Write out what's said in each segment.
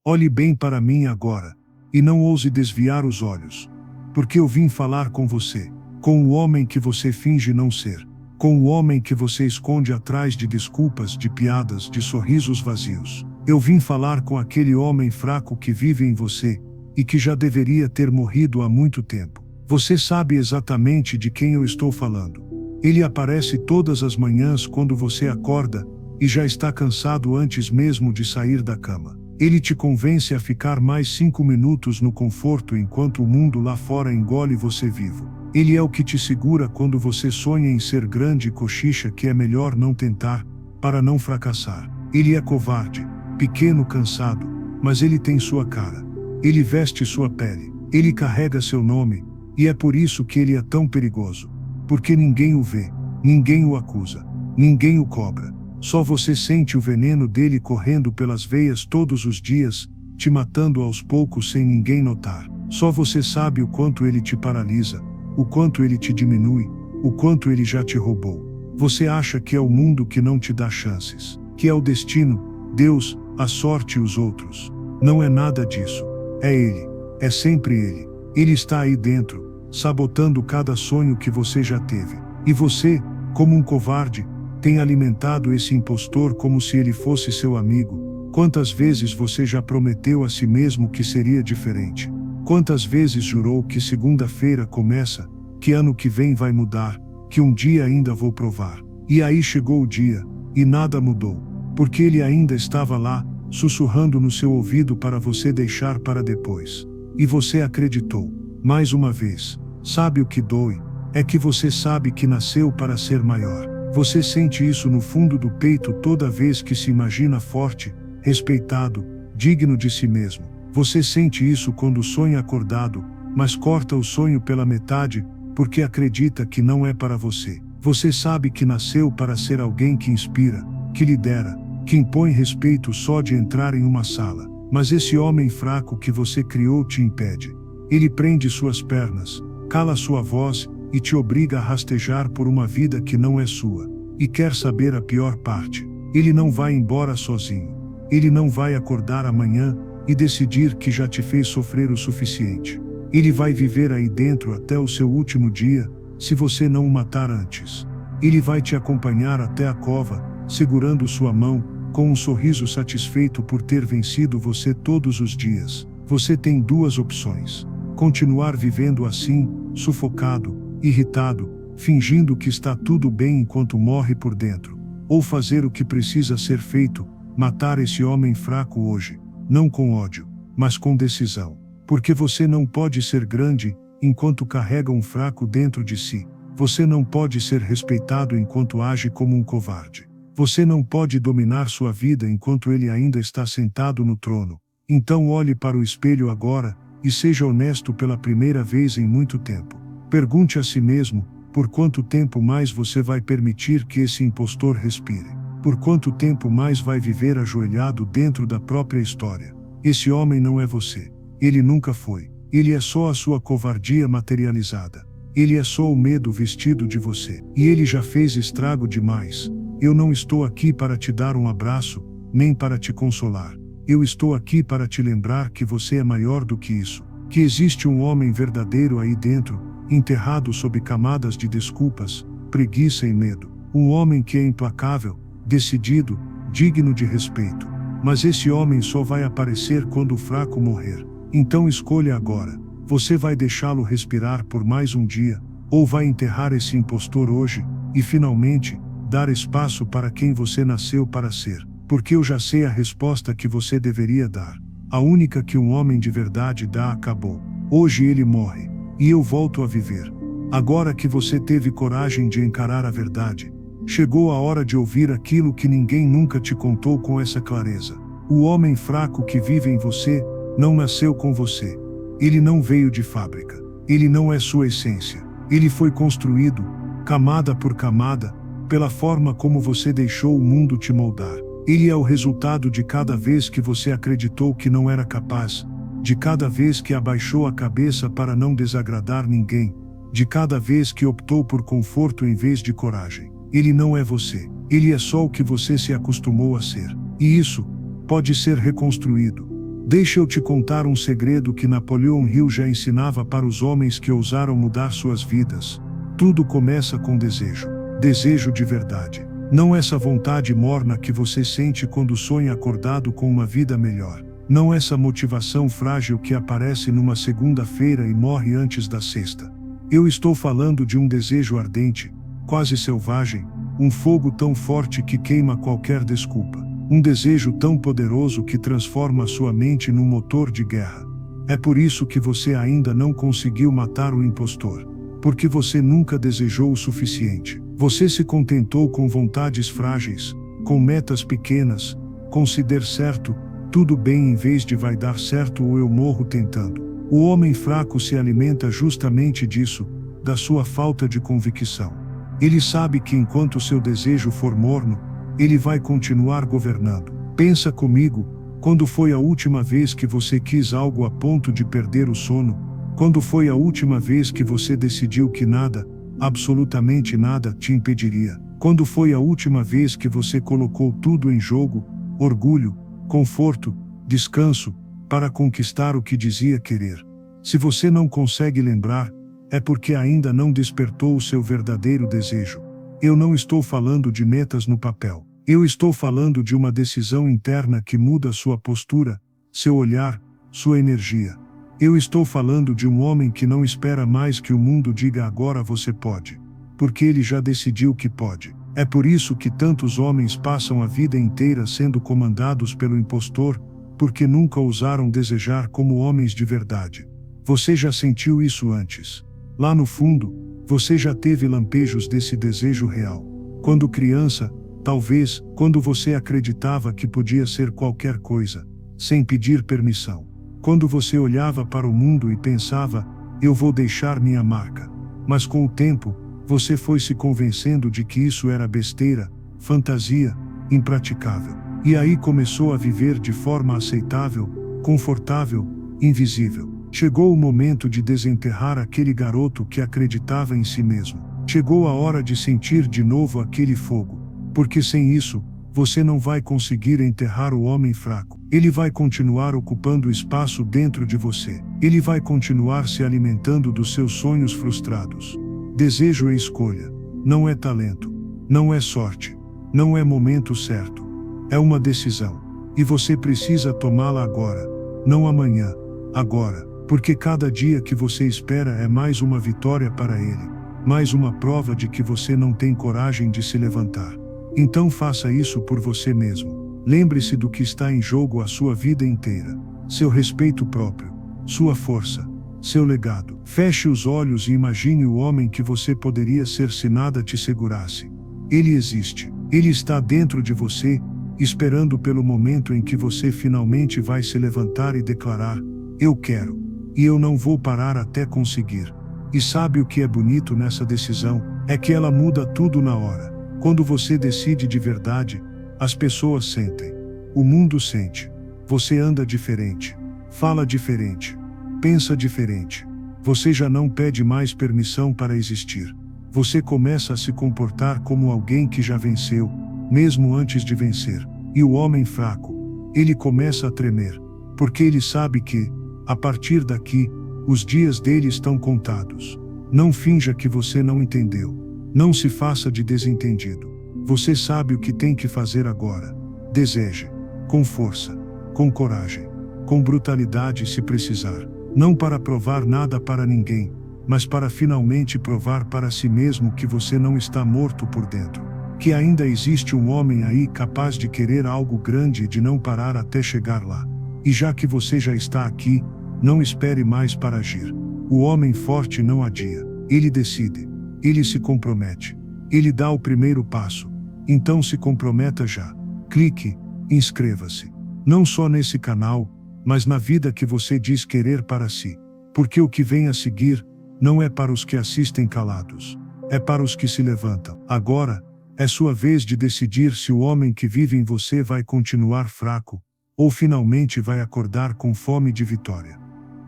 Olhe bem para mim agora, e não ouse desviar os olhos. Porque eu vim falar com você, com o homem que você finge não ser, com o homem que você esconde atrás de desculpas, de piadas, de sorrisos vazios. Eu vim falar com aquele homem fraco que vive em você, e que já deveria ter morrido há muito tempo. Você sabe exatamente de quem eu estou falando. Ele aparece todas as manhãs quando você acorda, e já está cansado antes mesmo de sair da cama. Ele te convence a ficar mais 5 minutos no conforto enquanto o mundo lá fora engole você vivo. Ele é o que te segura quando você sonha em ser grande e cochicha que é melhor não tentar, para não fracassar. Ele é covarde, pequeno, cansado, mas ele tem sua cara. Ele veste sua pele, ele carrega seu nome, e é por isso que ele é tão perigoso. Porque ninguém o vê, ninguém o acusa, ninguém o cobra. Só você sente o veneno dele correndo pelas veias todos os dias, te matando aos poucos sem ninguém notar. Só você sabe o quanto ele te paralisa, o quanto ele te diminui, o quanto ele já te roubou. Você acha que é o mundo que não te dá chances, que é o destino, Deus, a sorte e os outros. Não é nada disso. É ele, é sempre ele. Ele está aí dentro, sabotando cada sonho que você já teve. E você, como um covarde, tem alimentado esse impostor como se ele fosse seu amigo. Quantas vezes você já prometeu a si mesmo que seria diferente? Quantas vezes jurou que segunda-feira começa, que ano que vem vai mudar, que um dia ainda vou provar? E aí chegou o dia, e nada mudou, porque ele ainda estava lá, sussurrando no seu ouvido para você deixar para depois. E você acreditou. Mais uma vez. Sabe o que dói? É que você sabe que nasceu para ser maior. Você sente isso no fundo do peito toda vez que se imagina forte, respeitado, digno de si mesmo. Você sente isso quando sonha acordado, mas corta o sonho pela metade, porque acredita que não é para você. Você sabe que nasceu para ser alguém que inspira, que lidera, que impõe respeito só de entrar em uma sala. Mas esse homem fraco que você criou te impede. Ele prende suas pernas, cala sua voz, e te obriga a rastejar por uma vida que não é sua. E quer saber a pior parte? Ele não vai embora sozinho. Ele não vai acordar amanhã e decidir que já te fez sofrer o suficiente. Ele vai viver aí dentro até o seu último dia, se você não o matar antes. Ele vai te acompanhar até a cova, segurando sua mão, com um sorriso satisfeito por ter vencido você todos os dias. Você tem duas opções: continuar vivendo assim, sufocado, irritado, fingindo que está tudo bem enquanto morre por dentro, ou fazer o que precisa ser feito, matar esse homem fraco hoje, não com ódio, mas com decisão. Porque você não pode ser grande enquanto carrega um fraco dentro de si. Você não pode ser respeitado enquanto age como um covarde. Você não pode dominar sua vida enquanto ele ainda está sentado no trono. Então olhe para o espelho agora, e seja honesto pela primeira vez em muito tempo. Pergunte a si mesmo, por quanto tempo mais você vai permitir que esse impostor respire? Por quanto tempo mais vai viver ajoelhado dentro da própria história? Esse homem não é você. Ele nunca foi. Ele é só a sua covardia materializada. Ele é só o medo vestido de você. E ele já fez estrago demais. Eu não estou aqui para te dar um abraço, nem para te consolar. Eu estou aqui para te lembrar que você é maior do que isso. Que existe um homem verdadeiro aí dentro, enterrado sob camadas de desculpas, preguiça e medo. Um homem que é implacável, decidido, digno de respeito. Mas esse homem só vai aparecer quando o fraco morrer. Então escolha agora. Você vai deixá-lo respirar por mais um dia, ou vai enterrar esse impostor hoje, e finalmente, dar espaço para quem você nasceu para ser? Porque eu já sei a resposta que você deveria dar. A única que um homem de verdade dá acabou. Hoje ele morre. E eu volto a viver. Agora que você teve coragem de encarar a verdade, chegou a hora de ouvir aquilo que ninguém nunca te contou com essa clareza. O homem fraco que vive em você, não nasceu com você. Ele não veio de fábrica. Ele não é sua essência. Ele foi construído, camada por camada, pela forma como você deixou o mundo te moldar. Ele é o resultado de cada vez que você acreditou que não era capaz, de cada vez que abaixou a cabeça para não desagradar ninguém, de cada vez que optou por conforto em vez de coragem. Ele não é você. Ele é só o que você se acostumou a ser. E isso pode ser reconstruído. Deixa eu te contar um segredo que Napoleão Hill já ensinava para os homens que ousaram mudar suas vidas. Tudo começa com desejo. Desejo de verdade. Não essa vontade morna que você sente quando sonha acordado com uma vida melhor. Não essa motivação frágil que aparece numa segunda-feira e morre antes da sexta. Eu estou falando de um desejo ardente, quase selvagem, um fogo tão forte que queima qualquer desculpa. Um desejo tão poderoso que transforma sua mente num motor de guerra. É por isso que você ainda não conseguiu matar o impostor. Porque você nunca desejou o suficiente. Você se contentou com vontades frágeis, com metas pequenas, com se der certo, tudo bem em vez de vai dar certo ou eu morro tentando. O homem fraco se alimenta justamente disso, da sua falta de convicção. Ele sabe que enquanto seu desejo for morno, ele vai continuar governando. Pensa comigo, quando foi a última vez que você quis algo a ponto de perder o sono? Quando foi a última vez que você decidiu que nada, absolutamente nada, te impediria? Quando foi a última vez que você colocou tudo em jogo, orgulho, conforto, descanso, para conquistar o que dizia querer? Se você não consegue lembrar, é porque ainda não despertou o seu verdadeiro desejo. Eu não estou falando de metas no papel. Eu estou falando de uma decisão interna que muda sua postura, seu olhar, sua energia. Eu estou falando de um homem que não espera mais que o mundo diga agora você pode. Porque ele já decidiu que pode. É por isso que tantos homens passam a vida inteira sendo comandados pelo impostor, porque nunca ousaram desejar como homens de verdade. Você já sentiu isso antes. Lá no fundo, você já teve lampejos desse desejo real. Quando criança, talvez, quando você acreditava que podia ser qualquer coisa, sem pedir permissão. Quando você olhava para o mundo e pensava, eu vou deixar minha marca. Mas com o tempo, você foi se convencendo de que isso era besteira, fantasia, impraticável. E aí começou a viver de forma aceitável, confortável, invisível. Chegou o momento de desenterrar aquele garoto que acreditava em si mesmo. Chegou a hora de sentir de novo aquele fogo. Porque sem isso, você não vai conseguir enterrar o homem fraco. Ele vai continuar ocupando espaço dentro de você. Ele vai continuar se alimentando dos seus sonhos frustrados. Desejo é escolha. Não é talento. Não é sorte. Não é momento certo. É uma decisão. E você precisa tomá-la agora. Não amanhã. Agora. Porque cada dia que você espera é mais uma vitória para ele. Mais uma prova de que você não tem coragem de se levantar. Então faça isso por você mesmo. Lembre-se do que está em jogo a sua vida inteira. Seu respeito próprio. Sua força. Seu legado. Feche os olhos e imagine o homem que você poderia ser se nada te segurasse. Ele existe. Ele está dentro de você, esperando pelo momento em que você finalmente vai se levantar e declarar: eu quero. E eu não vou parar até conseguir. E sabe o que é bonito nessa decisão? É que ela muda tudo na hora. Quando você decide de verdade, as pessoas sentem. O mundo sente. Você anda diferente. Fala diferente. Pensa diferente. Você já não pede mais permissão para existir. Você começa a se comportar como alguém que já venceu, mesmo antes de vencer. E o homem fraco, ele começa a tremer. Porque ele sabe que, a partir daqui, os dias dele estão contados. Não finja que você não entendeu. Não se faça de desentendido. Você sabe o que tem que fazer agora. Deseje. Com força. Com coragem. Com brutalidade se precisar. Não para provar nada para ninguém, mas para finalmente provar para si mesmo que você não está morto por dentro. Que ainda existe um homem aí capaz de querer algo grande e de não parar até chegar lá. E já que você já está aqui, não espere mais para agir. O homem forte não adia. Ele decide. Ele se compromete. Ele dá o primeiro passo. Então se comprometa já. Clique, inscreva-se. Não só nesse canal, mas na vida que você diz querer para si. Porque o que vem a seguir, não é para os que assistem calados. É para os que se levantam. Agora, é sua vez de decidir se o homem que vive em você vai continuar fraco, ou finalmente vai acordar com fome de vitória.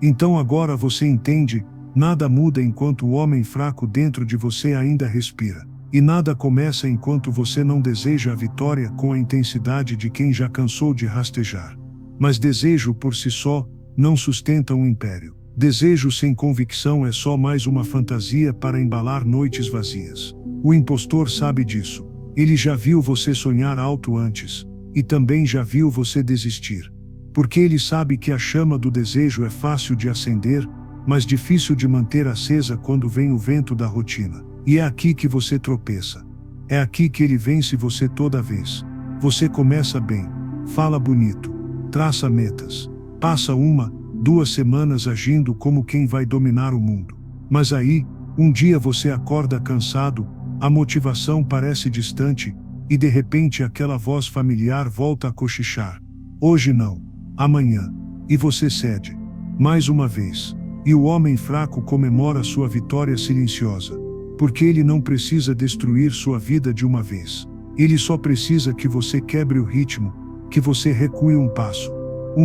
Então agora você entende, nada muda enquanto o homem fraco dentro de você ainda respira. E nada começa enquanto você não deseja a vitória com a intensidade de quem já cansou de rastejar. Mas desejo por si só não sustenta um império. Desejo sem convicção é só mais uma fantasia para embalar noites vazias. O impostor sabe disso. Ele já viu você sonhar alto antes, e também já viu você desistir. Porque ele sabe que a chama do desejo é fácil de acender, mas difícil de manter acesa quando vem o vento da rotina. E é aqui que você tropeça. É aqui que ele vence você toda vez. Você começa bem, fala bonito, traça metas, passa 1, 2 semanas agindo como quem vai dominar o mundo. Mas aí, um dia você acorda cansado, a motivação parece distante, e de repente aquela voz familiar volta a cochichar. Hoje não, amanhã. E você cede. Mais uma vez. E o homem fraco comemora sua vitória silenciosa. Porque ele não precisa destruir sua vida de uma vez. Ele só precisa que você quebre o ritmo, que você recue um passo.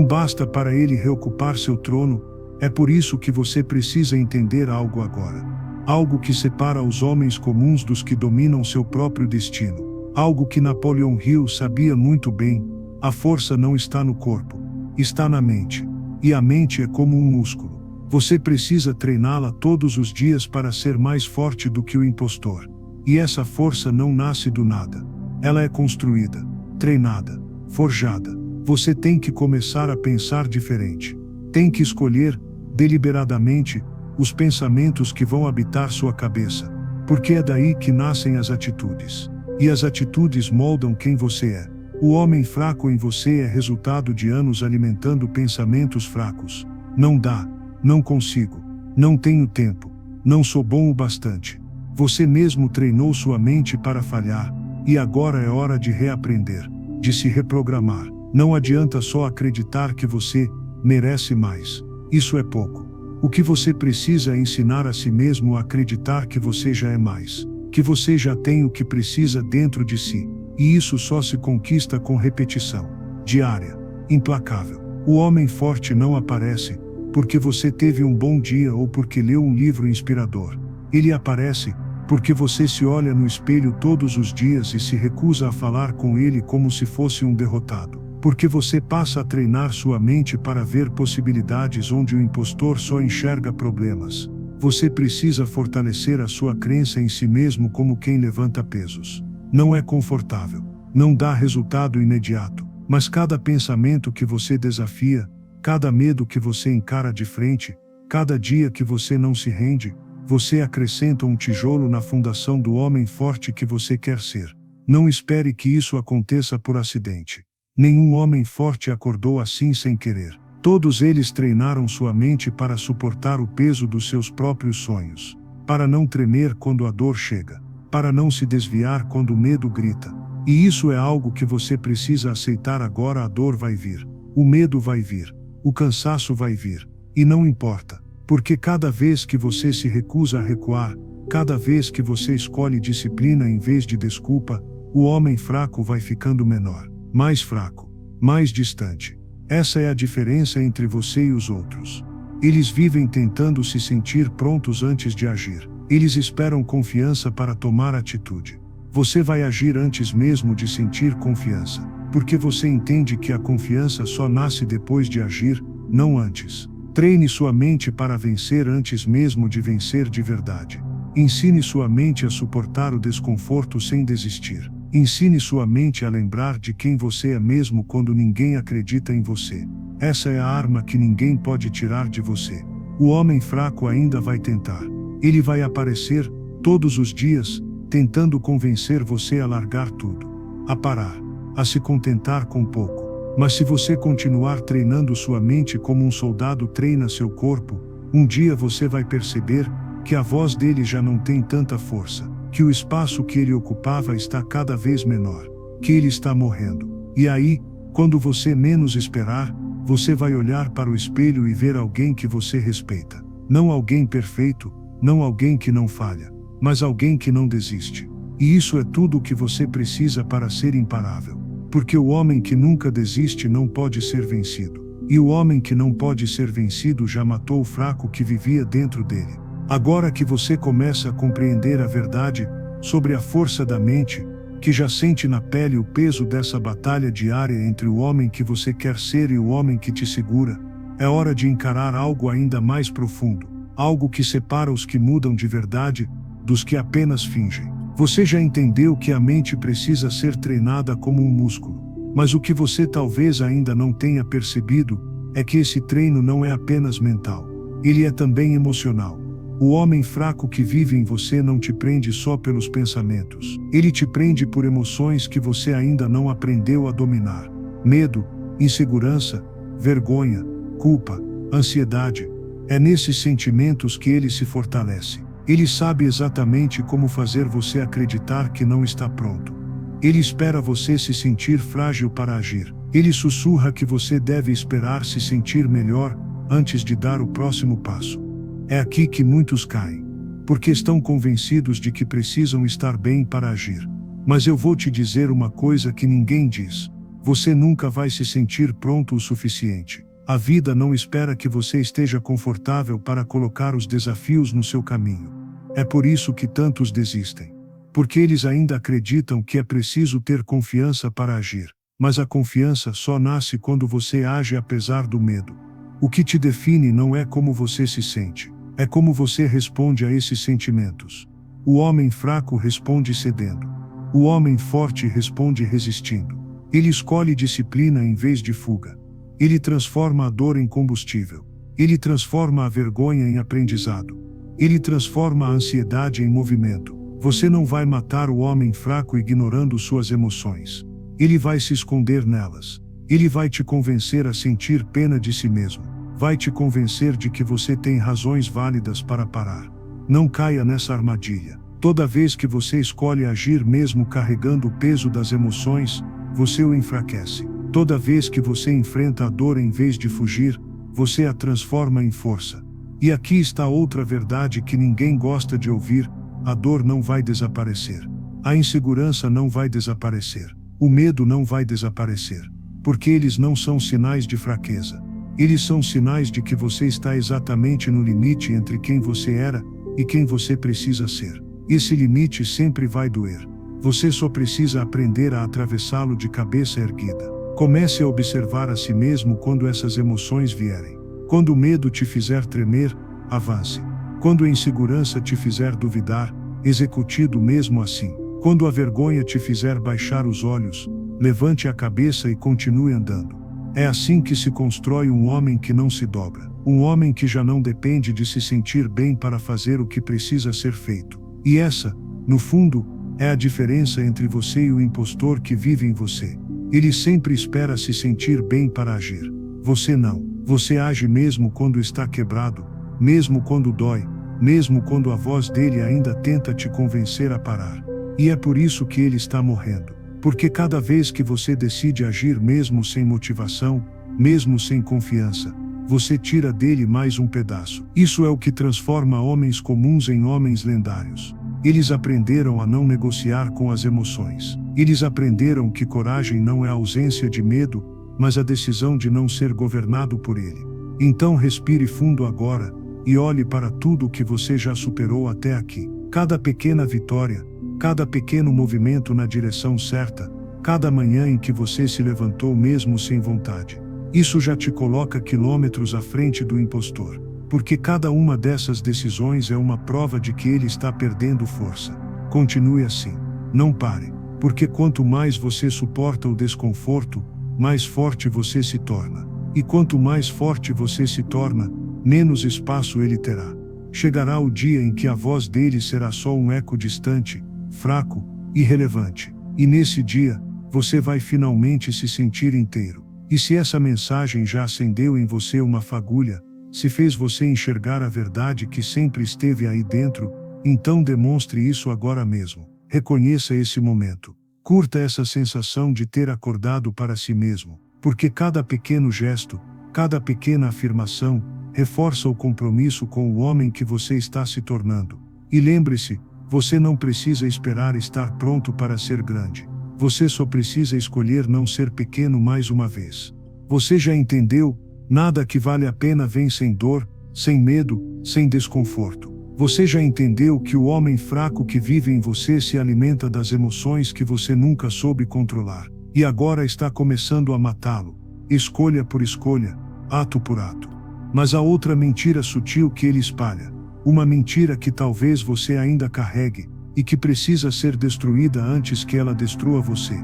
Basta para ele reocupar seu trono. É por isso que você precisa entender algo agora. Algo que separa os homens comuns dos que dominam seu próprio destino. Algo que Napoleon Hill sabia muito bem: a força não está no corpo, está na mente. E a mente é como um músculo. Você precisa treiná-la todos os dias para ser mais forte do que o impostor. E essa força não nasce do nada. Ela é construída, treinada, forjada. Você tem que começar a pensar diferente. Tem que escolher, deliberadamente, os pensamentos que vão habitar sua cabeça. Porque é daí que nascem as atitudes. E as atitudes moldam quem você é. O homem fraco em você é resultado de anos alimentando pensamentos fracos. Não dá, não consigo, não tenho tempo, não sou bom o bastante. Você mesmo treinou sua mente para falhar, e agora é hora de reaprender, de se reprogramar. Não adianta só acreditar que você merece mais. Isso é pouco. O que você precisa é ensinar a si mesmo a acreditar que você já é mais, que você já tem o que precisa dentro de si. E isso só se conquista com repetição, diária, implacável. O homem forte não aparece porque você teve um bom dia ou porque leu um livro inspirador. Ele aparece porque você se olha no espelho todos os dias e se recusa a falar com ele como se fosse um derrotado. Porque você passa a treinar sua mente para ver possibilidades onde o impostor só enxerga problemas. Você precisa fortalecer a sua crença em si mesmo como quem levanta pesos. Não é confortável, não dá resultado imediato, mas cada pensamento que você desafia, cada medo que você encara de frente, cada dia que você não se rende, você acrescenta um tijolo na fundação do homem forte que você quer ser. Não espere que isso aconteça por acidente. Nenhum homem forte acordou assim sem querer. Todos eles treinaram sua mente para suportar o peso dos seus próprios sonhos, para não tremer quando a dor chega, para não se desviar quando o medo grita. E isso é algo que você precisa aceitar agora. A dor vai vir, o medo vai vir, o cansaço vai vir, e não importa, porque cada vez que você se recusa a recuar, cada vez que você escolhe disciplina em vez de desculpa, o homem fraco vai ficando menor, mais fraco, mais distante. Essa é a diferença entre você e os outros. Eles vivem tentando se sentir prontos antes de agir. Eles esperam confiança para tomar atitude. Você vai agir antes mesmo de sentir confiança, porque você entende que a confiança só nasce depois de agir, não antes. Treine sua mente para vencer antes mesmo de vencer de verdade. Ensine sua mente a suportar o desconforto sem desistir. Ensine sua mente a lembrar de quem você é mesmo quando ninguém acredita em você. Essa é a arma que ninguém pode tirar de você. O homem fraco ainda vai tentar. Ele vai aparecer, todos os dias, tentando convencer você a largar tudo, a parar, a se contentar com pouco. Mas se você continuar treinando sua mente como um soldado treina seu corpo, um dia você vai perceber que a voz dele já não tem tanta força, que o espaço que ele ocupava está cada vez menor, que ele está morrendo. E aí, quando você menos esperar, você vai olhar para o espelho e ver alguém que você respeita. Não alguém perfeito, não alguém que não falha, mas alguém que não desiste. E isso é tudo o que você precisa para ser imparável. Porque o homem que nunca desiste não pode ser vencido. E o homem que não pode ser vencido já matou o fraco que vivia dentro dele. Agora que você começa a compreender a verdade sobre a força da mente, que já sente na pele o peso dessa batalha diária entre o homem que você quer ser e o homem que te segura, é hora de encarar algo ainda mais profundo, algo que separa os que mudam de verdade dos que apenas fingem. Você já entendeu que a mente precisa ser treinada como um músculo, mas o que você talvez ainda não tenha percebido é que esse treino não é apenas mental, ele é também emocional. O homem fraco que vive em você não te prende só pelos pensamentos. Ele te prende por emoções que você ainda não aprendeu a dominar. Medo, insegurança, vergonha, culpa, ansiedade. É nesses sentimentos que ele se fortalece. Ele sabe exatamente como fazer você acreditar que não está pronto. Ele espera você se sentir frágil para agir. Ele sussurra que você deve esperar se sentir melhor antes de dar o próximo passo. É aqui que muitos caem, porque estão convencidos de que precisam estar bem para agir. Mas eu vou te dizer uma coisa que ninguém diz: você nunca vai se sentir pronto o suficiente. A vida não espera que você esteja confortável para colocar os desafios no seu caminho. É por isso que tantos desistem. Porque eles ainda acreditam que é preciso ter confiança para agir. Mas a confiança só nasce quando você age apesar do medo. O que te define não é como você se sente, é como você responde a esses sentimentos. O homem fraco responde cedendo. O homem forte responde resistindo. Ele escolhe disciplina em vez de fuga. Ele transforma a dor em combustível. Ele transforma a vergonha em aprendizado. Ele transforma a ansiedade em movimento. Você não vai matar o homem fraco ignorando suas emoções. Ele vai se esconder nelas. Ele vai te convencer a sentir pena de si mesmo. Vai te convencer de que você tem razões válidas para parar. Não caia nessa armadilha. Toda vez que você escolhe agir mesmo carregando o peso das emoções, você o enfraquece. Toda vez que você enfrenta a dor em vez de fugir, você a transforma em força. E aqui está outra verdade que ninguém gosta de ouvir: a dor não vai desaparecer. A insegurança não vai desaparecer. O medo não vai desaparecer. Porque eles não são sinais de fraqueza. Eles são sinais de que você está exatamente no limite entre quem você era e quem você precisa ser. Esse limite sempre vai doer. Você só precisa aprender a atravessá-lo de cabeça erguida. Comece a observar a si mesmo quando essas emoções vierem. Quando o medo te fizer tremer, avance. Quando a insegurança te fizer duvidar, execute-o mesmo assim. Quando a vergonha te fizer baixar os olhos, levante a cabeça e continue andando. É assim que se constrói um homem que não se dobra. Um homem que já não depende de se sentir bem para fazer o que precisa ser feito. E essa, no fundo, é a diferença entre você e o impostor que vive em você. Ele sempre espera se sentir bem para agir. Você não. Você age mesmo quando está quebrado, mesmo quando dói, mesmo quando a voz dele ainda tenta te convencer a parar. E é por isso que ele está morrendo. Porque cada vez que você decide agir mesmo sem motivação, mesmo sem confiança, você tira dele mais um pedaço. Isso é o que transforma homens comuns em homens lendários. Eles aprenderam a não negociar com as emoções. Eles aprenderam que coragem não é a ausência de medo, mas a decisão de não ser governado por ele. Então respire fundo agora, e olhe para tudo o que você já superou até aqui. Cada pequena vitória, cada pequeno movimento na direção certa, cada manhã em que você se levantou mesmo sem vontade. Isso já te coloca quilômetros à frente do impostor. Porque cada uma dessas decisões é uma prova de que ele está perdendo força. Continue assim. Não pare. Porque quanto mais você suporta o desconforto, mais forte você se torna. E quanto mais forte você se torna, menos espaço ele terá. Chegará o dia em que a voz dele será só um eco distante, fraco, irrelevante. E nesse dia, você vai finalmente se sentir inteiro. E se essa mensagem já acendeu em você uma fagulha, se fez você enxergar a verdade que sempre esteve aí dentro, então demonstre isso agora mesmo. Reconheça esse momento. Curta essa sensação de ter acordado para si mesmo, porque cada pequeno gesto, cada pequena afirmação, reforça o compromisso com o homem que você está se tornando. E lembre-se, você não precisa esperar estar pronto para ser grande. Você só precisa escolher não ser pequeno mais uma vez. Você já entendeu? Nada que vale a pena vem sem dor, sem medo, sem desconforto. Você já entendeu que o homem fraco que vive em você se alimenta das emoções que você nunca soube controlar, e agora está começando a matá-lo, escolha por escolha, ato por ato. Mas há outra mentira sutil que ele espalha, uma mentira que talvez você ainda carregue, e que precisa ser destruída antes que ela destrua você.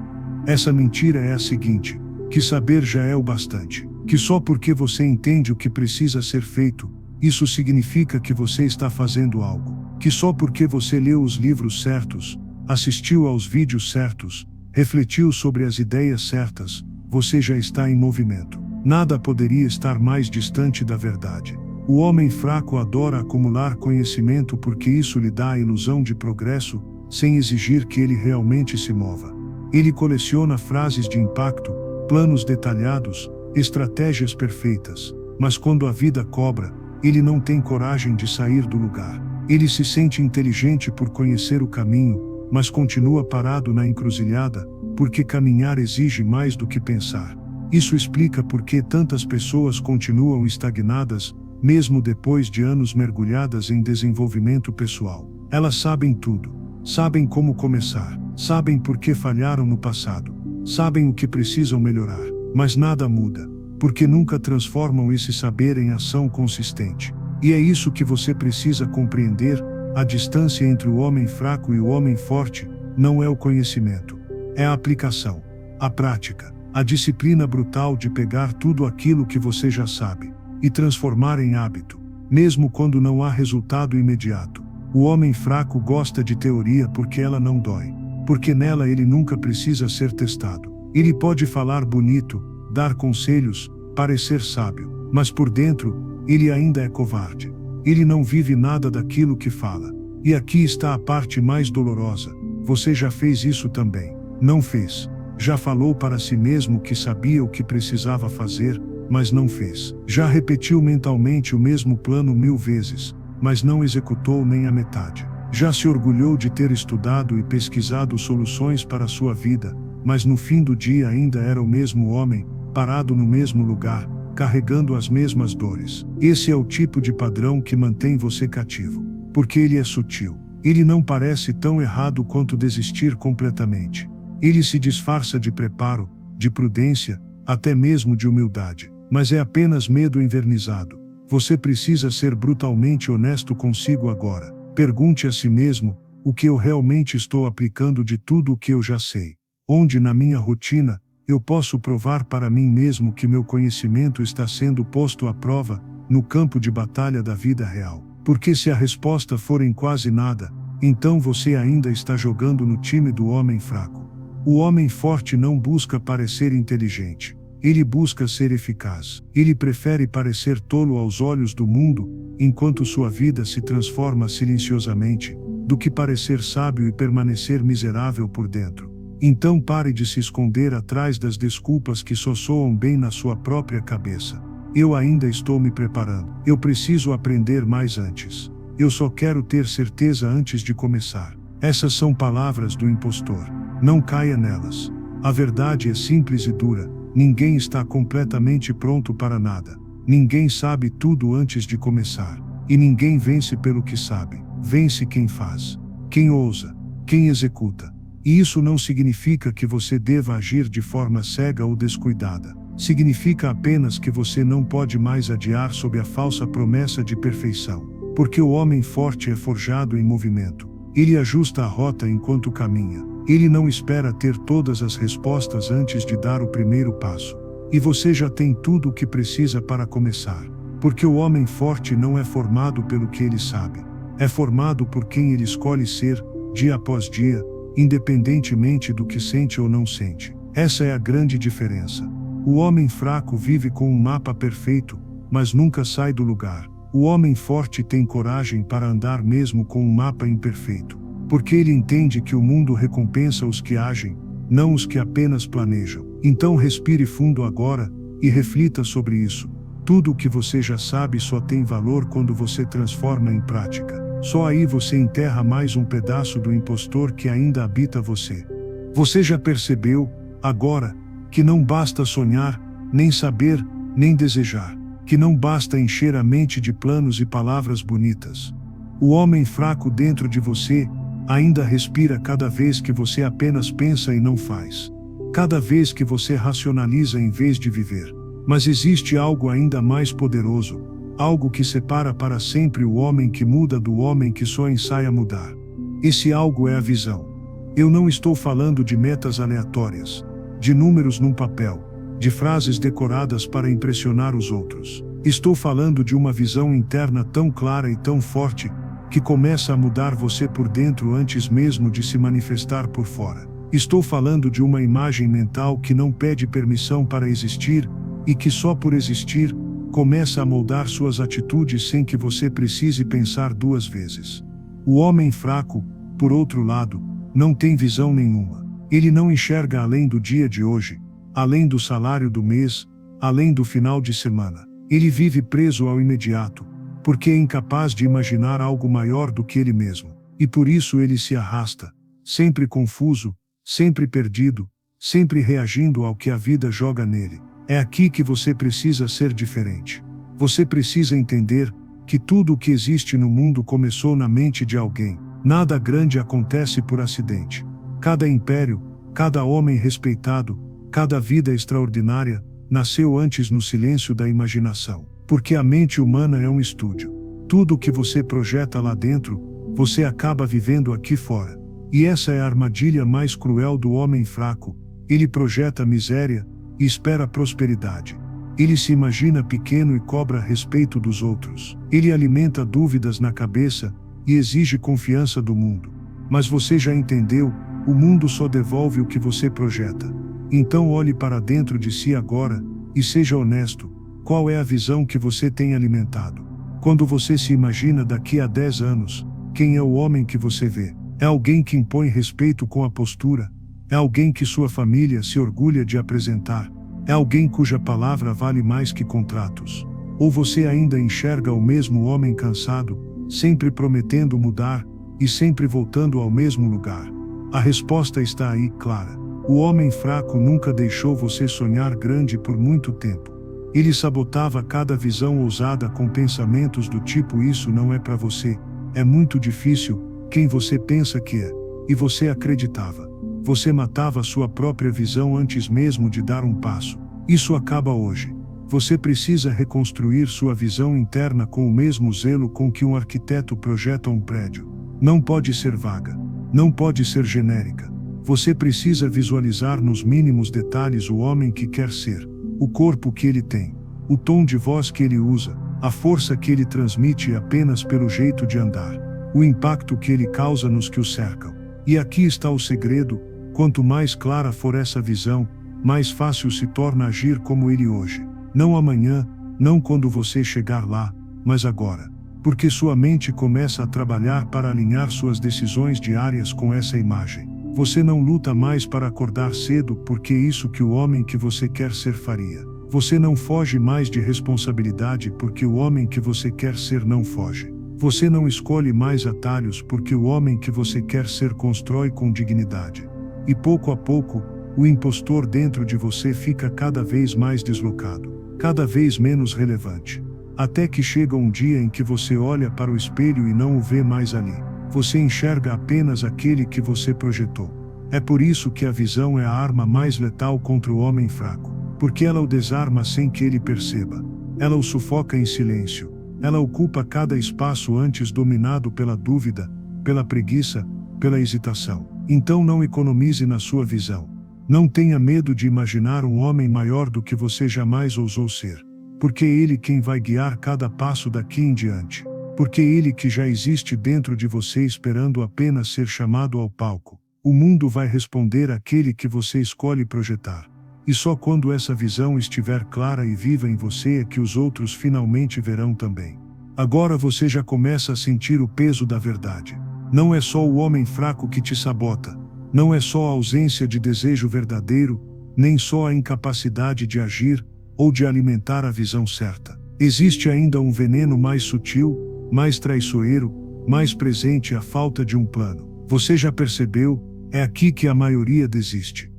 Essa mentira é a seguinte: que saber já é o bastante, que só porque você entende o que precisa ser feito, isso significa que você está fazendo algo, que só porque você leu os livros certos, assistiu aos vídeos certos, refletiu sobre as ideias certas, você já está em movimento. Nada poderia estar mais distante da verdade. O homem fraco adora acumular conhecimento porque isso lhe dá a ilusão de progresso, sem exigir que ele realmente se mova. Ele coleciona frases de impacto, planos detalhados, estratégias perfeitas, mas quando a vida cobra, ele não tem coragem de sair do lugar. Ele se sente inteligente por conhecer o caminho, mas continua parado na encruzilhada, porque caminhar exige mais do que pensar. Isso explica por que tantas pessoas continuam estagnadas, mesmo depois de anos mergulhadas em desenvolvimento pessoal. Elas sabem tudo, sabem como começar, sabem por que falharam no passado, sabem o que precisam melhorar, mas nada muda, porque nunca transformam esse saber em ação consistente. E é isso que você precisa compreender: a distância entre o homem fraco e o homem forte não é o conhecimento, é a aplicação, a prática, a disciplina brutal de pegar tudo aquilo que você já sabe e transformar em hábito, mesmo quando não há resultado imediato. O homem fraco gosta de teoria porque ela não dói, porque nela ele nunca precisa ser testado. Ele pode falar bonito, dar conselhos, parecer sábio, mas por dentro, ele ainda é covarde. Ele não vive nada daquilo que fala. E aqui está a parte mais dolorosa: você já fez isso também. Não fez. Já falou para si mesmo que sabia o que precisava fazer, mas não fez. Já repetiu mentalmente o mesmo plano 1000 vezes, mas não executou nem a metade. Já se orgulhou de ter estudado e pesquisado soluções para a sua vida, mas no fim do dia ainda era o mesmo homem, parado no mesmo lugar, carregando as mesmas dores. Esse é o tipo de padrão que mantém você cativo, porque ele é sutil. Ele não parece tão errado quanto desistir completamente. Ele se disfarça de preparo, de prudência, até mesmo de humildade, mas é apenas medo envernizado. Você precisa ser brutalmente honesto consigo agora. Pergunte a si mesmo: o que eu realmente estou aplicando de tudo o que eu já sei? Onde na minha rotina eu posso provar para mim mesmo que meu conhecimento está sendo posto à prova, no campo de batalha da vida real? Porque se a resposta for em quase nada, então você ainda está jogando no time do homem fraco. O homem forte não busca parecer inteligente. Ele busca ser eficaz. Ele prefere parecer tolo aos olhos do mundo, enquanto sua vida se transforma silenciosamente, do que parecer sábio e permanecer miserável por dentro. Então pare de se esconder atrás das desculpas que só soam bem na sua própria cabeça. Eu ainda estou me preparando. Eu preciso aprender mais antes. Eu só quero ter certeza antes de começar. Essas são palavras do impostor. Não caia nelas. A verdade é simples e dura. Ninguém está completamente pronto para nada. Ninguém sabe tudo antes de começar. E ninguém vence pelo que sabe. Vence quem faz, quem ousa, quem executa. E isso não significa que você deva agir de forma cega ou descuidada. Significa apenas que você não pode mais adiar sob a falsa promessa de perfeição. Porque o homem forte é forjado em movimento. Ele ajusta a rota enquanto caminha. Ele não espera ter todas as respostas antes de dar o primeiro passo. E você já tem tudo o que precisa para começar. Porque o homem forte não é formado pelo que ele sabe. É formado por quem ele escolhe ser, dia após dia, independentemente do que sente ou não sente. Essa é a grande diferença. O homem fraco vive com um mapa perfeito, mas nunca sai do lugar. O homem forte tem coragem para andar mesmo com um mapa imperfeito. Porque ele entende que o mundo recompensa os que agem, não os que apenas planejam. Então respire fundo agora, e reflita sobre isso. Tudo o que você já sabe só tem valor quando você transforma em prática. Só aí você enterra mais um pedaço do impostor que ainda habita você. Você já percebeu, agora, que não basta sonhar, nem saber, nem desejar. Que não basta encher a mente de planos e palavras bonitas. O homem fraco dentro de você ainda respira cada vez que você apenas pensa e não faz. Cada vez que você racionaliza em vez de viver. Mas existe algo ainda mais poderoso, algo que separa para sempre o homem que muda do homem que só ensaia mudar. Esse algo é a visão. Eu não estou falando de metas aleatórias, de números num papel, de frases decoradas para impressionar os outros. Estou falando de uma visão interna tão clara e tão forte, que começa a mudar você por dentro antes mesmo de se manifestar por fora. Estou falando de uma imagem mental que não pede permissão para existir, e que só por existir, começa a moldar suas atitudes sem que você precise pensar duas vezes. O homem fraco, por outro lado, não tem visão nenhuma. Ele não enxerga além do dia de hoje, além do salário do mês, além do final de semana. Ele vive preso ao imediato, porque é incapaz de imaginar algo maior do que ele mesmo. E por isso ele se arrasta, sempre confuso, sempre perdido, sempre reagindo ao que a vida joga nele. É aqui que você precisa ser diferente. Você precisa entender que tudo o que existe no mundo começou na mente de alguém. Nada grande acontece por acidente. Cada império, cada homem respeitado, cada vida extraordinária, nasceu antes no silêncio da imaginação. Porque a mente humana é um estúdio. Tudo o que você projeta lá dentro, você acaba vivendo aqui fora. E essa é a armadilha mais cruel do homem fraco. Ele projeta miséria e espera prosperidade. Ele se imagina pequeno e cobra respeito dos outros. Ele alimenta dúvidas na cabeça e exige confiança do mundo. Mas você já entendeu, o mundo só devolve o que você projeta. Então olhe para dentro de si agora e seja honesto. Qual é a visão que você tem alimentado? Quando você se imagina daqui a 10 anos, quem é o homem que você vê? É alguém que impõe respeito com a postura? É alguém que sua família se orgulha de apresentar? É alguém cuja palavra vale mais que contratos? Ou você ainda enxerga o mesmo homem cansado, sempre prometendo mudar, e sempre voltando ao mesmo lugar? A resposta está aí, clara. O homem fraco nunca deixou você sonhar grande por muito tempo. Ele sabotava cada visão ousada com pensamentos do tipo: isso não é para você, é muito difícil, quem você pensa que é? E você acreditava. Você matava sua própria visão antes mesmo de dar um passo. Isso acaba hoje. Você precisa reconstruir sua visão interna com o mesmo zelo com que um arquiteto projeta um prédio. Não pode ser vaga. Não pode ser genérica. Você precisa visualizar nos mínimos detalhes o homem que quer ser, o corpo que ele tem, o tom de voz que ele usa, a força que ele transmite apenas pelo jeito de andar, o impacto que ele causa nos que o cercam. E aqui está o segredo: quanto mais clara for essa visão, mais fácil se torna agir como ele hoje. Não amanhã, não quando você chegar lá, mas agora. Porque sua mente começa a trabalhar para alinhar suas decisões diárias com essa imagem. Você não luta mais para acordar cedo porque é isso que o homem que você quer ser faria. Você não foge mais de responsabilidade porque o homem que você quer ser não foge. Você não escolhe mais atalhos porque o homem que você quer ser constrói com dignidade. E pouco a pouco, o impostor dentro de você fica cada vez mais deslocado, cada vez menos relevante. Até que chega um dia em que você olha para o espelho e não o vê mais ali. Você enxerga apenas aquele que você projetou. É por isso que a visão é a arma mais letal contra o homem fraco. Porque ela o desarma sem que ele perceba. Ela o sufoca em silêncio. Ela ocupa cada espaço antes dominado pela dúvida, pela preguiça, pela hesitação. Então não economize na sua visão. Não tenha medo de imaginar um homem maior do que você jamais ousou ser. Porque é ele quem vai guiar cada passo daqui em diante. Porque é ele que já existe dentro de você esperando apenas ser chamado ao palco. O mundo vai responder àquele que você escolhe projetar. E só quando essa visão estiver clara e viva em você é que os outros finalmente verão também. Agora você já começa a sentir o peso da verdade. Não é só o homem fraco que te sabota. Não é só a ausência de desejo verdadeiro, nem só a incapacidade de agir ou de alimentar a visão certa. Existe ainda um veneno mais sutil, mais traiçoeiro, mais presente: a falta de um plano. Você já percebeu? É aqui que a maioria desiste.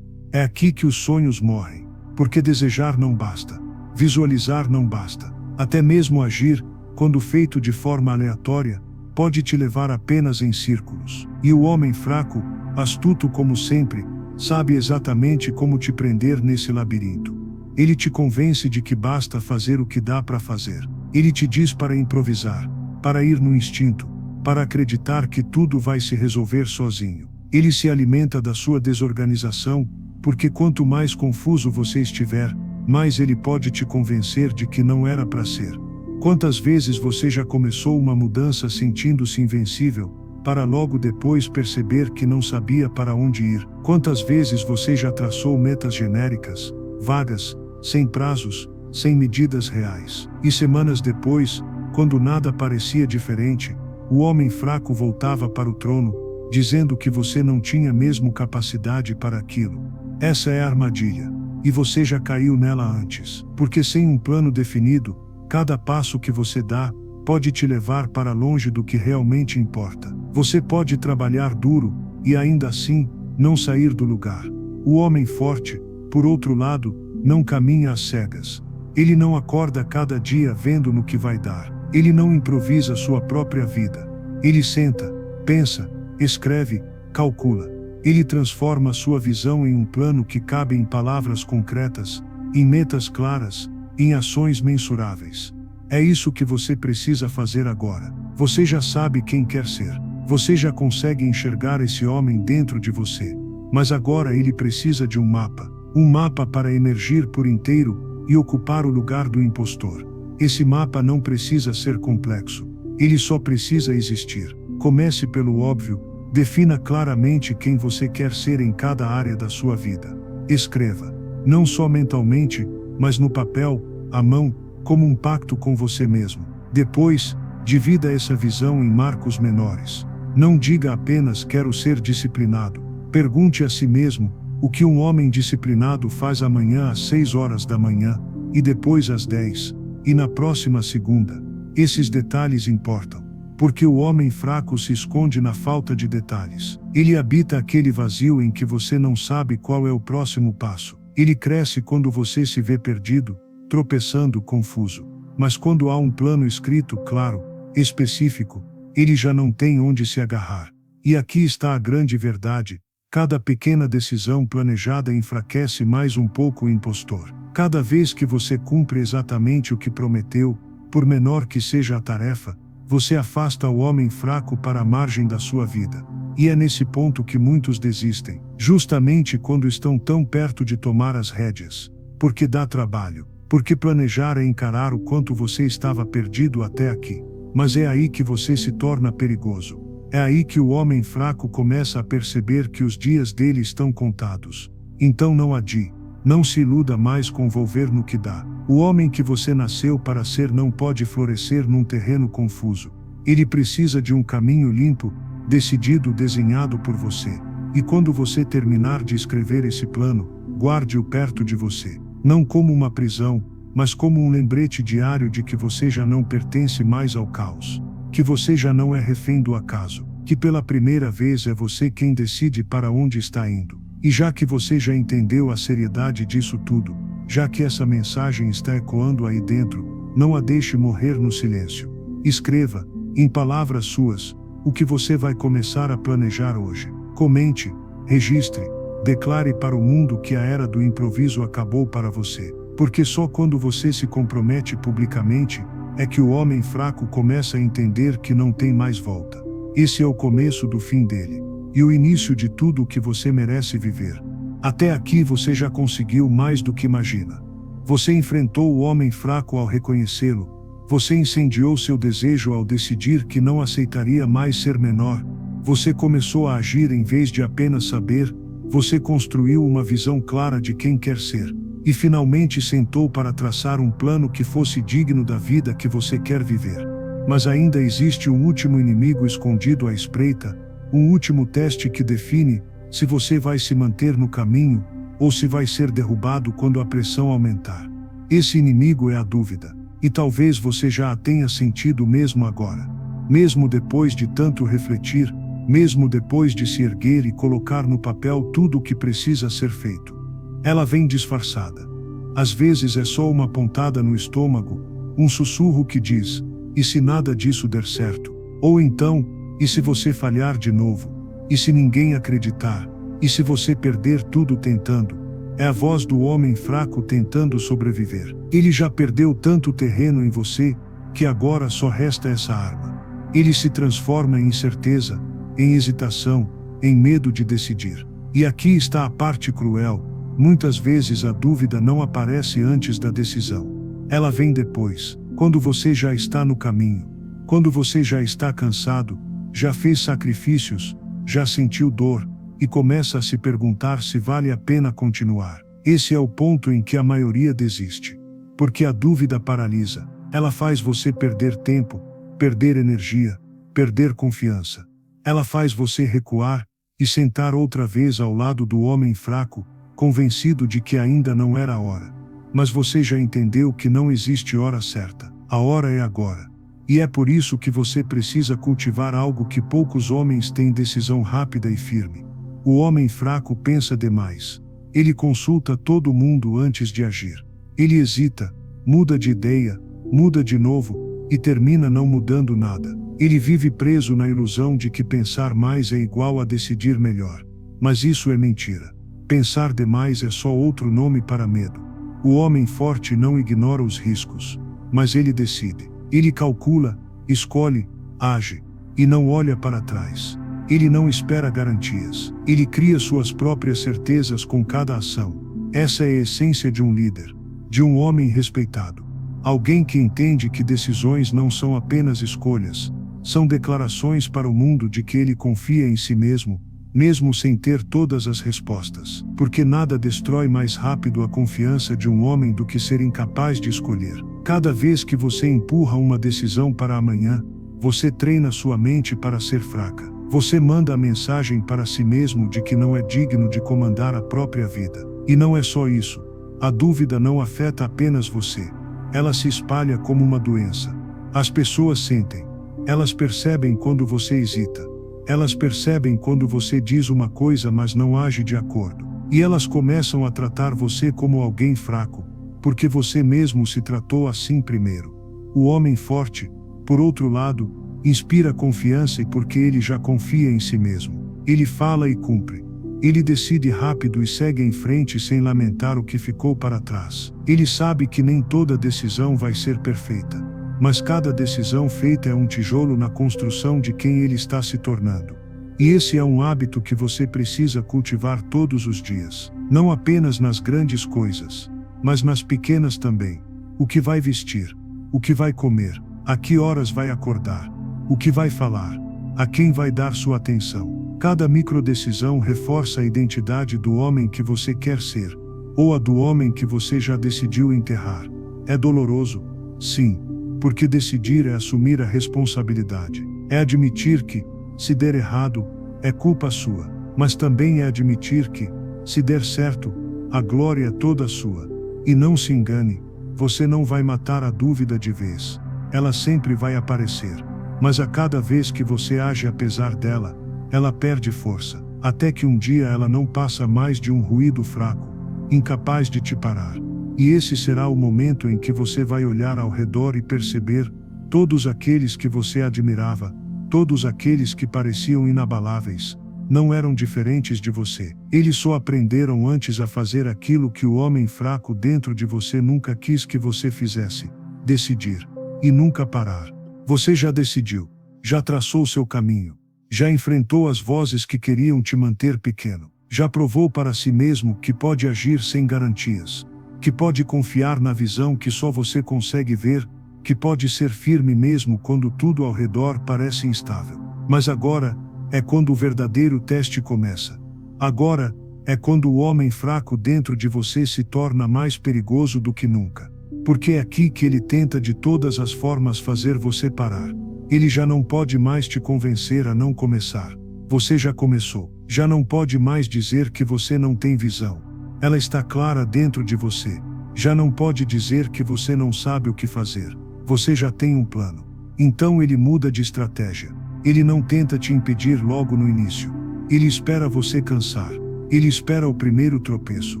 É aqui que os sonhos morrem. Porque desejar não basta. Visualizar não basta. Até mesmo agir, quando feito de forma aleatória, pode te levar apenas em círculos. E o homem fraco, astuto como sempre, sabe exatamente como te prender nesse labirinto. Ele te convence de que basta fazer o que dá para fazer. Ele te diz para improvisar, para ir no instinto, para acreditar que tudo vai se resolver sozinho. Ele se alimenta da sua desorganização, porque quanto mais confuso você estiver, mais ele pode te convencer de que não era para ser. Quantas vezes você já começou uma mudança sentindo-se invencível, para logo depois perceber que não sabia para onde ir? Quantas vezes você já traçou metas genéricas, vagas, sem prazos, sem medidas reais? E semanas depois, quando nada parecia diferente, o homem fraco voltava para o trono, dizendo que você não tinha mesmo capacidade para aquilo. Essa é a armadilha. E você já caiu nela antes. Porque sem um plano definido, cada passo que você dá, pode te levar para longe do que realmente importa. Você pode trabalhar duro, e ainda assim, não sair do lugar. O homem forte, por outro lado, não caminha às cegas. Ele não acorda cada dia vendo no que vai dar. Ele não improvisa sua própria vida. Ele senta, pensa, escreve, calcula. Ele transforma sua visão em um plano que cabe em palavras concretas, em metas claras, em ações mensuráveis. É isso que você precisa fazer agora. Você já sabe quem quer ser. Você já consegue enxergar esse homem dentro de você. Mas agora ele precisa de um mapa. Um mapa para emergir por inteiro e ocupar o lugar do impostor. Esse mapa não precisa ser complexo. Ele só precisa existir. Comece pelo óbvio. Defina claramente quem você quer ser em cada área da sua vida. Escreva. Não só mentalmente, mas no papel, à mão, como um pacto com você mesmo. Depois, divida essa visão em marcos menores. Não diga apenas quero ser disciplinado. Pergunte a si mesmo, o que um homem disciplinado faz amanhã às 6 horas da manhã, e depois às 10, e na próxima segunda. Esses detalhes importam. Porque o homem fraco se esconde na falta de detalhes. Ele habita aquele vazio em que você não sabe qual é o próximo passo. Ele cresce quando você se vê perdido, tropeçando, confuso. Mas quando há um plano escrito, claro, específico, ele já não tem onde se agarrar. E aqui está a grande verdade: cada pequena decisão planejada enfraquece mais um pouco o impostor. Cada vez que você cumpre exatamente o que prometeu, por menor que seja a tarefa, você afasta o homem fraco para a margem da sua vida. E é nesse ponto que muitos desistem, justamente quando estão tão perto de tomar as rédeas. Porque dá trabalho. Porque planejar é encarar o quanto você estava perdido até aqui. Mas é aí que você se torna perigoso. É aí que o homem fraco começa a perceber que os dias dele estão contados. Então não adie. Não se iluda mais com volver no que dá. O homem que você nasceu para ser não pode florescer num terreno confuso. Ele precisa de um caminho limpo, decidido, desenhado por você. E quando você terminar de escrever esse plano, guarde-o perto de você. Não como uma prisão, mas como um lembrete diário de que você já não pertence mais ao caos. Que você já não é refém do acaso. Que pela primeira vez é você quem decide para onde está indo. E já que você já entendeu a seriedade disso tudo, já que essa mensagem está ecoando aí dentro, não a deixe morrer no silêncio. Escreva, em palavras suas, o que você vai começar a planejar hoje. Comente, registre, declare para o mundo que a era do improviso acabou para você. Porque só quando você se compromete publicamente, é que o homem fraco começa a entender que não tem mais volta. Esse é o começo do fim dele. E o início de tudo o que você merece viver. Até aqui você já conseguiu mais do que imagina. Você enfrentou o homem fraco ao reconhecê-lo. Você incendiou seu desejo ao decidir que não aceitaria mais ser menor. Você começou a agir em vez de apenas saber. Você construiu uma visão clara de quem quer ser. E finalmente sentou para traçar um plano que fosse digno da vida que você quer viver. Mas ainda existe um último inimigo escondido à espreita. Um último teste que define se você vai se manter no caminho ou se vai ser derrubado quando a pressão aumentar. Esse inimigo é a dúvida. E talvez você já a tenha sentido mesmo agora. Mesmo depois de tanto refletir, mesmo depois de se erguer e colocar no papel tudo o que precisa ser feito. Ela vem disfarçada. Às vezes é só uma pontada no estômago, um sussurro que diz: e se nada disso der certo? Ou então, e se você falhar de novo? E se ninguém acreditar? E se você perder tudo tentando? É a voz do homem fraco tentando sobreviver. Ele já perdeu tanto terreno em você, que agora só resta essa arma. Ele se transforma em incerteza, em hesitação, em medo de decidir. E aqui está a parte cruel: muitas vezes a dúvida não aparece antes da decisão. Ela vem depois, quando você já está no caminho, quando você já está cansado, já fez sacrifícios, já sentiu dor, e começa a se perguntar se vale a pena continuar. Esse é o ponto em que a maioria desiste. Porque a dúvida paralisa. Ela faz você perder tempo, perder energia, perder confiança. Ela faz você recuar e sentar outra vez ao lado do homem fraco, convencido de que ainda não era a hora. Mas você já entendeu que não existe hora certa. A hora é agora. E é por isso que você precisa cultivar algo que poucos homens têm: decisão rápida e firme. O homem fraco pensa demais. Ele consulta todo mundo antes de agir. Ele hesita, muda de ideia, muda de novo, e termina não mudando nada. Ele vive preso na ilusão de que pensar mais é igual a decidir melhor. Mas isso é mentira. Pensar demais é só outro nome para medo. O homem forte não ignora os riscos, mas ele decide. Ele calcula, escolhe, age, e não olha para trás. Ele não espera garantias. Ele cria suas próprias certezas com cada ação. Essa é a essência de um líder, de um homem respeitado. Alguém que entende que decisões não são apenas escolhas, são declarações para o mundo de que ele confia em si mesmo, mesmo sem ter todas as respostas. Porque nada destrói mais rápido a confiança de um homem do que ser incapaz de escolher. Cada vez que você empurra uma decisão para amanhã, você treina sua mente para ser fraca. Você manda a mensagem para si mesmo de que não é digno de comandar a própria vida. E não é só isso. A dúvida não afeta apenas você. Ela se espalha como uma doença. As pessoas sentem. Elas percebem quando você hesita. Elas percebem quando você diz uma coisa mas não age de acordo. E elas começam a tratar você como alguém fraco, porque você mesmo se tratou assim primeiro. O homem forte, por outro lado, inspira confiança, e porque ele já confia em si mesmo, ele fala e cumpre. Ele decide rápido e segue em frente sem lamentar o que ficou para trás. Ele sabe que nem toda decisão vai ser perfeita, mas cada decisão feita é um tijolo na construção de quem ele está se tornando. E esse é um hábito que você precisa cultivar todos os dias, não apenas nas grandes coisas, mas nas pequenas também. O que vai vestir, o que vai comer, a que horas vai acordar, o que vai falar, a quem vai dar sua atenção. Cada microdecisão reforça a identidade do homem que você quer ser, ou a do homem que você já decidiu enterrar. É doloroso? Sim, porque decidir é assumir a responsabilidade. É admitir que, se der errado, é culpa sua. Mas também é admitir que, se der certo, a glória é toda sua. E não se engane, você não vai matar a dúvida de vez. Ela sempre vai aparecer. Mas a cada vez que você age apesar dela, ela perde força, até que um dia ela não passa mais de um ruído fraco, incapaz de te parar. E esse será o momento em que você vai olhar ao redor e perceber: todos aqueles que você admirava, todos aqueles que pareciam inabaláveis, não eram diferentes de você. Eles só aprenderam antes a fazer aquilo que o homem fraco dentro de você nunca quis que você fizesse: decidir. E nunca parar. Você já decidiu, já traçou seu caminho, já enfrentou as vozes que queriam te manter pequeno, já provou para si mesmo que pode agir sem garantias, que pode confiar na visão que só você consegue ver, que pode ser firme mesmo quando tudo ao redor parece instável. Mas agora é quando o verdadeiro teste começa. Agora é quando o homem fraco dentro de você se torna mais perigoso do que nunca. Porque é aqui que ele tenta de todas as formas fazer você parar. Ele já não pode mais te convencer a não começar. Você já começou. Já não pode mais dizer que você não tem visão. Ela está clara dentro de você. Já não pode dizer que você não sabe o que fazer. Você já tem um plano. Então ele muda de estratégia. Ele não tenta te impedir logo no início. Ele espera você cansar. Ele espera o primeiro tropeço,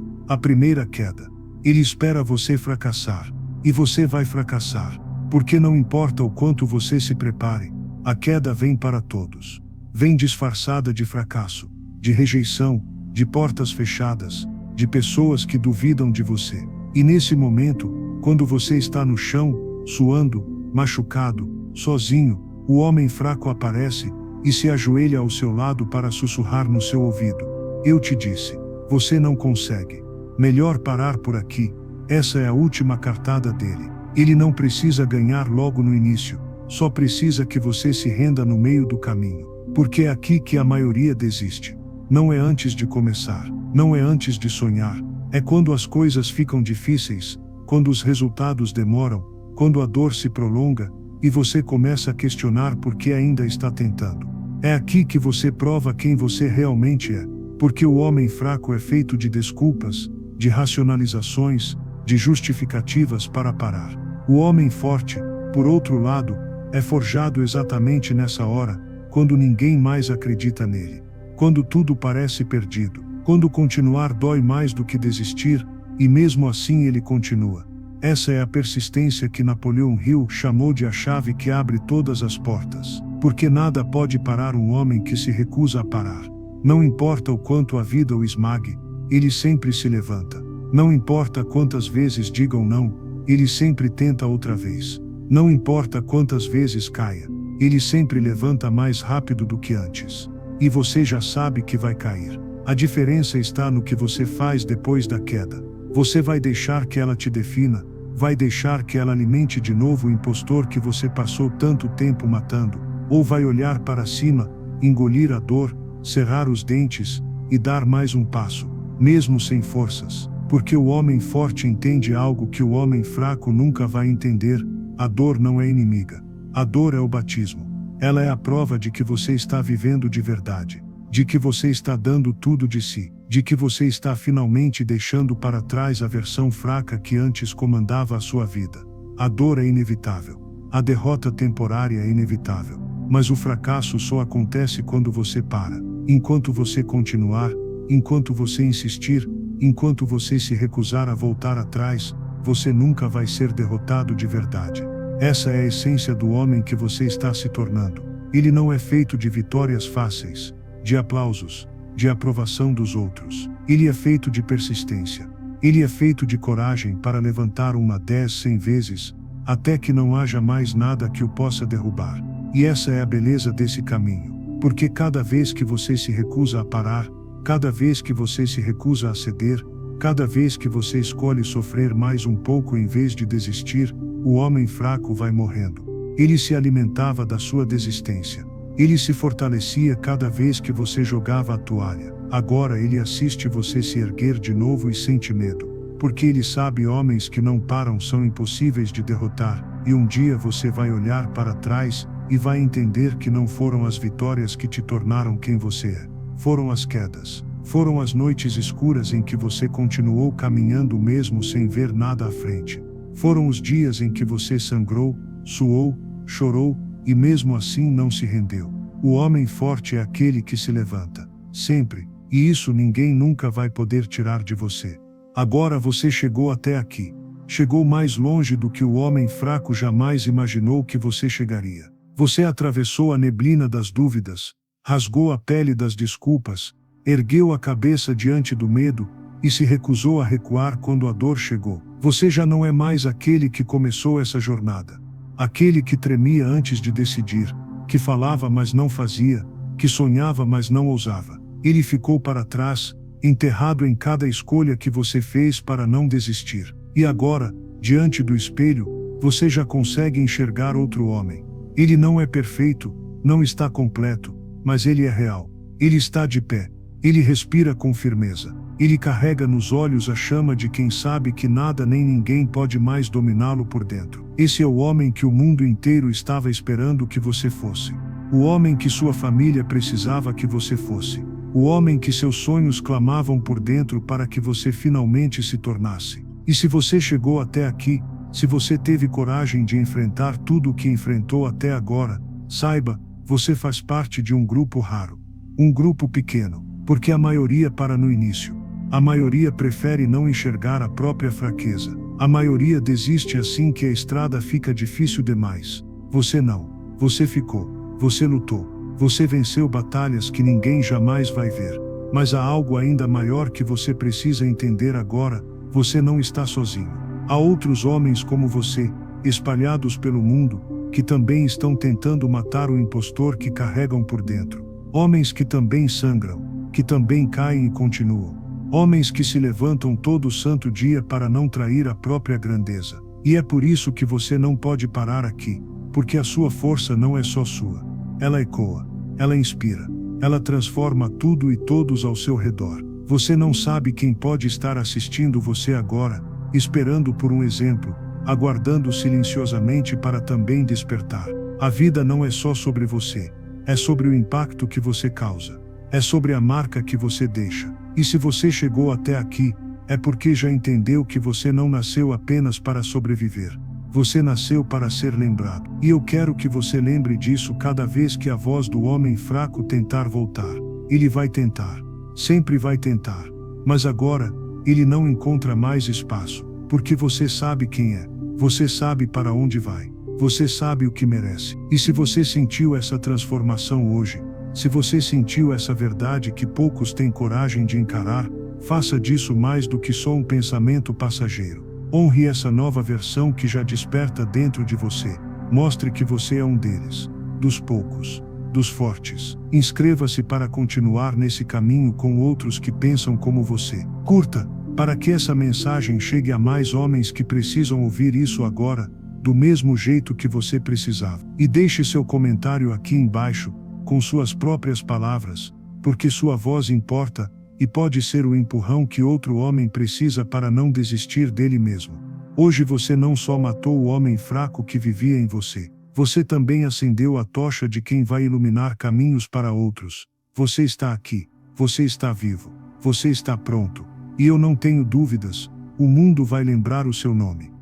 a primeira queda. Ele espera você fracassar. E você vai fracassar. Porque não importa o quanto você se prepare, A queda vem para todos. Vem disfarçada de fracasso, de rejeição, de portas fechadas, de pessoas que duvidam de você. E nesse momento, quando você está no chão, suando, machucado, sozinho, o homem fraco aparece e se ajoelha ao seu lado para sussurrar no seu ouvido: eu te disse, você não consegue. Melhor parar por aqui. Essa é a última cartada dele. Ele não precisa ganhar logo no início, só precisa que você se renda no meio do caminho. Porque é aqui que a maioria desiste. Não é antes de começar, não é antes de sonhar, é quando as coisas ficam difíceis, quando os resultados demoram, quando a dor se prolonga, e você começa a questionar por que ainda está tentando. É aqui que você prova quem você realmente é, porque o homem fraco é feito de desculpas, de racionalizações, de justificativas para parar. O homem forte, por outro lado, é forjado exatamente nessa hora, quando ninguém mais acredita nele. Quando tudo parece perdido. Quando continuar dói mais do que desistir, e mesmo assim ele continua. Essa é a persistência que Napoleão Hill chamou de a chave que abre todas as portas. Porque nada pode parar um homem que se recusa a parar. Não importa o quanto a vida o esmague, ele sempre se levanta. Não importa quantas vezes digam não, ele sempre tenta outra vez. Não importa quantas vezes caia, ele sempre levanta mais rápido do que antes. E você já sabe que vai cair. A diferença está no que você faz depois da queda. Você vai deixar que ela te defina, vai deixar que ela alimente de novo o impostor que você passou tanto tempo matando, ou vai olhar para cima, engolir a dor, cerrar os dentes, e dar mais um passo, mesmo sem forças. Porque o homem forte entende algo que o homem fraco nunca vai entender: a dor não é inimiga. A dor é o batismo. Ela é a prova de que você está vivendo de verdade, de que você está dando tudo de si, de que você está finalmente deixando para trás a versão fraca que antes comandava a sua vida. A dor é inevitável. A derrota temporária é inevitável. Mas o fracasso só acontece quando você para. Enquanto você continuar, enquanto você insistir, enquanto você se recusar a voltar atrás, você nunca vai ser derrotado de verdade. Essa é a essência do homem que você está se tornando. Ele não é feito de vitórias fáceis, de aplausos, de aprovação dos outros. Ele é feito de persistência. Ele é feito de coragem para levantar uma 10, 100 vezes, até que não haja mais nada que o possa derrubar. E essa é a beleza desse caminho. Porque cada vez que você se recusa a parar, cada vez que você se recusa a ceder, cada vez que você escolhe sofrer mais um pouco em vez de desistir, o homem fraco vai morrendo. Ele se alimentava da sua desistência. Ele se fortalecia cada vez que você jogava a toalha. Agora ele assiste você se erguer de novo e sente medo. Porque ele sabe: homens que não param são impossíveis de derrotar. E um dia você vai olhar para trás e vai entender que não foram as vitórias que te tornaram quem você é. Foram as quedas. Foram as noites escuras em que você continuou caminhando mesmo sem ver nada à frente. Foram os dias em que você sangrou, suou, chorou, e mesmo assim não se rendeu. O homem forte é aquele que se levanta, sempre, e isso ninguém nunca vai poder tirar de você. Agora você chegou até aqui. Chegou mais longe do que o homem fraco jamais imaginou que você chegaria. Você atravessou a neblina das dúvidas, rasgou a pele das desculpas, ergueu a cabeça diante do medo, e se recusou a recuar quando a dor chegou. Você já não é mais aquele que começou essa jornada. Aquele que tremia antes de decidir, que falava mas não fazia, que sonhava mas não ousava. Ele ficou para trás, enterrado em cada escolha que você fez para não desistir. E agora, diante do espelho, você já consegue enxergar outro homem. Ele não é perfeito, não está completo, mas ele é real. Ele está de pé. Ele respira com firmeza. Ele carrega nos olhos a chama de quem sabe que nada nem ninguém pode mais dominá-lo por dentro. Esse é o homem que o mundo inteiro estava esperando que você fosse. O homem que sua família precisava que você fosse. O homem que seus sonhos clamavam por dentro para que você finalmente se tornasse. E se você chegou até aqui, se você teve coragem de enfrentar tudo o que enfrentou até agora, saiba, você faz parte de um grupo raro. Um grupo pequeno. Porque a maioria para no início. A maioria prefere não enxergar a própria fraqueza. A maioria desiste assim que a estrada fica difícil demais. Você não. Você ficou. Você lutou. Você venceu batalhas que ninguém jamais vai ver. Mas há algo ainda maior que você precisa entender agora: você não está sozinho. Há outros homens como você, espalhados pelo mundo, que também estão tentando matar o impostor que carregam por dentro. Homens que também sangram, que também caem e continuam. Homens que se levantam todo santo dia para não trair a própria grandeza. E é por isso que você não pode parar aqui, porque a sua força não é só sua. Ela ecoa, ela inspira, ela transforma tudo e todos ao seu redor. Você não sabe quem pode estar assistindo você agora, esperando por um exemplo, aguardando silenciosamente para também despertar. A vida não é só sobre você, é sobre o impacto que você causa, é sobre a marca que você deixa. E se você chegou até aqui, é porque já entendeu que você não nasceu apenas para sobreviver. Você nasceu para ser lembrado. E eu quero que você lembre disso cada vez que a voz do homem fraco tentar voltar. Ele vai tentar. Sempre vai tentar. Mas agora, ele não encontra mais espaço. Porque você sabe quem é. Você sabe para onde vai. Você sabe o que merece. E se você sentiu essa transformação hoje, se você sentiu essa verdade que poucos têm coragem de encarar, faça disso mais do que só um pensamento passageiro. Honre essa nova versão que já desperta dentro de você. Mostre que você é um deles. Dos poucos. Dos fortes. Inscreva-se para continuar nesse caminho com outros que pensam como você. Curta, para que essa mensagem chegue a mais homens que precisam ouvir isso agora, do mesmo jeito que você precisava. E deixe seu comentário aqui embaixo, com suas próprias palavras, porque sua voz importa, e pode ser o empurrão que outro homem precisa para não desistir dele mesmo. Hoje você não só matou o homem fraco que vivia em você, você também acendeu a tocha de quem vai iluminar caminhos para outros. Você está aqui, você está vivo, você está pronto, e eu não tenho dúvidas, o mundo vai lembrar o seu nome.